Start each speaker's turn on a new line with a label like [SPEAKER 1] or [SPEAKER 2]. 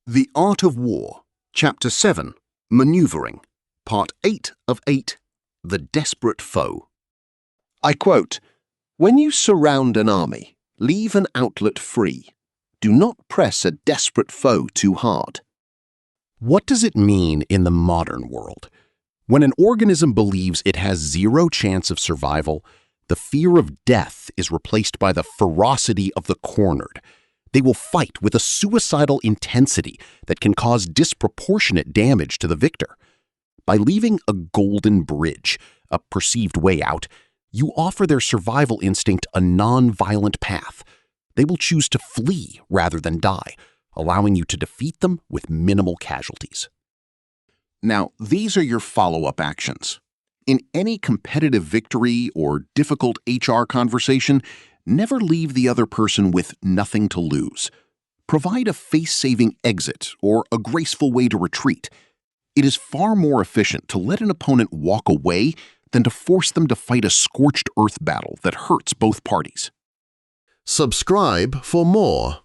[SPEAKER 1] The Art of War, Chapter 7, Maneuvering, Part 8 of 8, The Desperate Foe.
[SPEAKER 2] I quote, "When you surround an army, leave an outlet free. Do not press a desperate foe too hard."
[SPEAKER 3] What does it mean in the modern world? When an organism believes it has zero chance of survival, the fear of death is replaced by the ferocity of the cornered. They will fight with a suicidal intensity that can cause disproportionate damage to the victor. By leaving a golden bridge, a perceived way out, you offer their survival instinct a non-violent path. They will choose to flee rather than die, allowing you to defeat them with minimal casualties.
[SPEAKER 1] Now, these are your follow-up actions. In any competitive victory or difficult HR conversation, never leave the other person with nothing to lose. Provide a face-saving exit or a graceful way to retreat. It is far more efficient to let an opponent walk away than to force them to fight a scorched-earth battle that hurts both parties.
[SPEAKER 4] Subscribe for more.